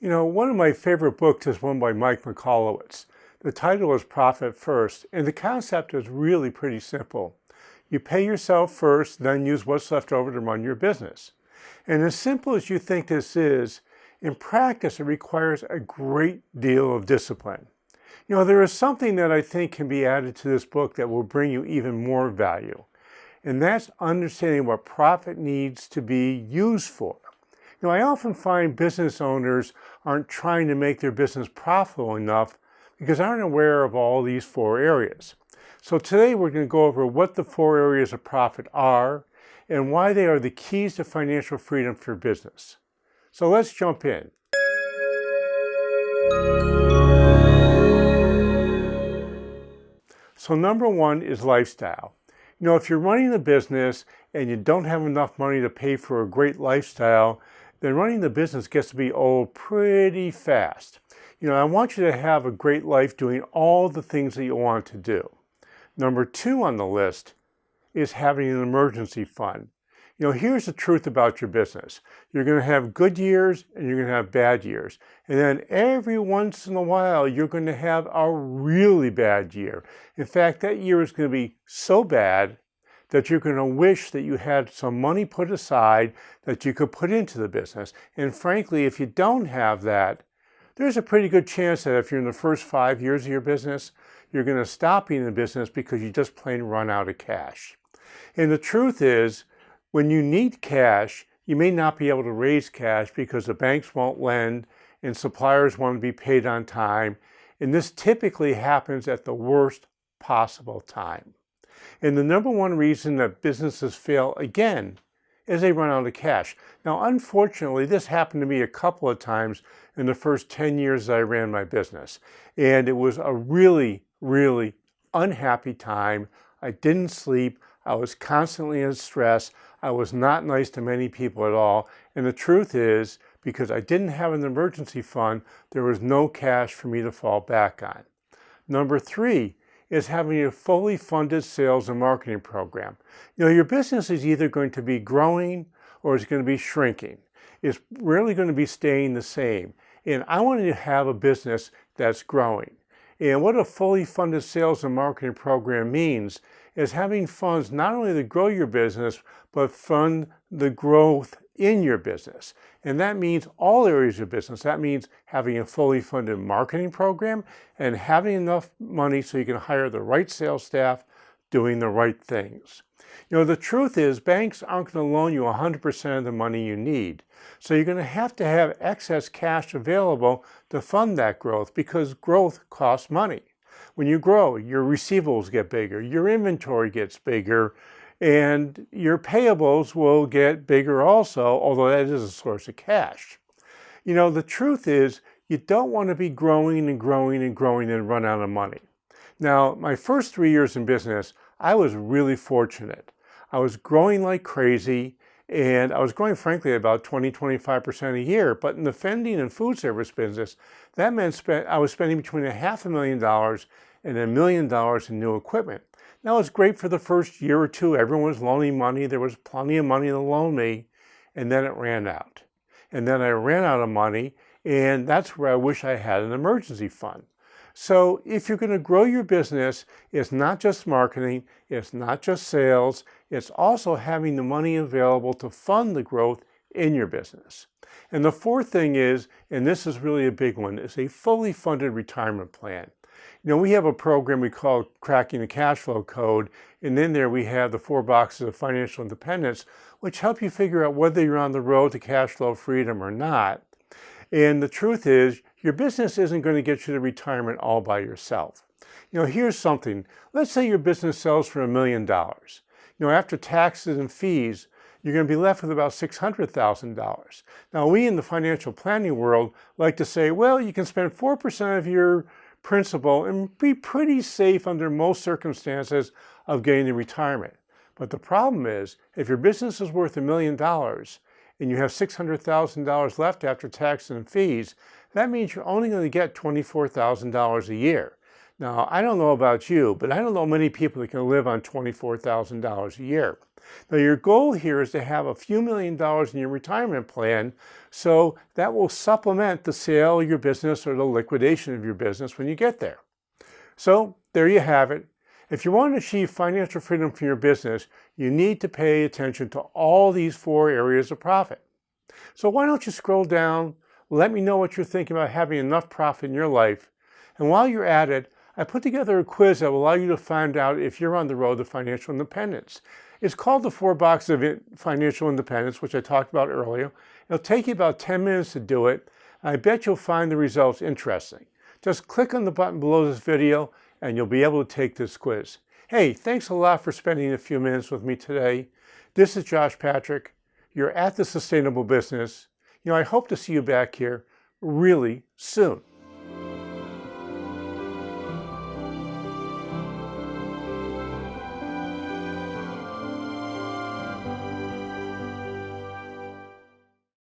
You know, one of my favorite books is one by Mike Michalowicz. The title is Profit First, and the concept is really pretty simple. You pay yourself first, then use what's left over to run your business. And as simple as you think this is, in practice it requires a great deal of discipline. You know, there is something that I think can be added to this book that will bring you even more value, and that's understanding what profit needs to be used for. You know, I often find business owners aren't trying to make their business profitable enough because they aren't aware of all these four areas. So today we're going to go over what the four areas of profit are and why they are the keys to financial freedom for business. So let's jump in. So number one is lifestyle. You know, if you're running a business and you don't have enough money to pay for a great lifestyle, then running the business gets to be old pretty fast. You know, I want you to have a great life doing all the things that you want to do. Number two on the list is having an emergency fund. You know, here's the truth about your business. You're going to have good years and you're going to have bad years. And then every once in a while, you're going to have a really bad year. In fact, that year is going to be so bad that you're going to wish that you had some money put aside that you could put into the business. And frankly, if you don't have that, there's a pretty good chance that if you're in the first 5 years of your business, you're going to stop being in the business because you just plain run out of cash. And the truth is, when you need cash, you may not be able to raise cash because the banks won't lend and suppliers want to be paid on time. And this typically happens at the worst possible time. And the number one reason that businesses fail again is they run out of cash. Now, unfortunately, this happened to me a couple of times in the first 10 years that I ran my business. And it was a really, really unhappy time. I didn't sleep. I was constantly in stress. I was not nice to many people at all. And the truth is, because I didn't have an emergency fund, there was no cash for me to fall back on. Number three is having a fully funded sales and marketing program. You know, your business is either going to be growing or it's going to be shrinking. It's rarely going to be staying the same. And I wanted to have a business that's growing. And what a fully funded sales and marketing program means is having funds not only to grow your business, but fund the growth in your business. And that means all areas of business. That means having a fully funded marketing program and having enough money so you can hire the right sales staff doing the right things. You know, the truth is banks aren't going to loan you 100% of the money you need. So you're going to have excess cash available to fund that growth because growth costs money. When you grow, your receivables get bigger, your inventory gets bigger, and your payables will get bigger also, although that is a source of cash. You know, the truth is you don't want to be growing and growing and growing and run out of money. Now, my first 3 years in business, I was really fortunate. I was growing like crazy, and I was growing, frankly, about 20-25% a year. But in the vending and food service business, that meant I was spending between $500,000 and $1 million in new equipment. Now, it was great for the first year or two. Everyone was loaning money. There was plenty of money to loan me, and then it ran out. And then I ran out of money, and that's where I wish I had an emergency fund. So if you're going to grow your business, it's not just marketing, it's not just sales, it's also having the money available to fund the growth in your business. And the fourth thing is, and this is really a big one, is a fully funded retirement plan. You know, we have a program we call Cracking the Cash Flow Code, and in there we have the 4 boxes of financial independence, which help you figure out whether you're on the road to cash flow freedom or not. And the truth is, your business isn't going to get you to retirement all by yourself. You know, here's something. Let's say your business sells for $1 million. You know, after taxes and fees, you're going to be left with about $600,000. Now, we in the financial planning world like to say, well, you can spend 4% of your principal and be pretty safe under most circumstances of getting to retirement. But the problem is, if your business is worth $1 million and you have $600,000 left after taxes and fees, that means you're only going to get $24,000 a year. Now, I don't know about you, but I don't know many people that can live on $24,000 a year. Now, your goal here is to have a few $1,000,000 in your retirement plan, so that will supplement the sale of your business or the liquidation of your business when you get there. So, there you have it. If you want to achieve financial freedom from your business, you need to pay attention to all these 4 areas of profit. So why don't you scroll down, let me know what you're thinking about having enough profit in your life, and while you're at it, I put together a quiz that will allow you to find out if you're on the road to financial independence. It's called the 4 Boxes of Financial Independence, which I talked about earlier. It'll take you about 10 minutes to do it, and I bet you'll find the results interesting. Just click on the button below this video, and you'll be able to take this quiz. Hey, thanks a lot for spending a few minutes with me today. This is Josh Patrick. You're at The Sustainable Business. I hope to see you back here really soon.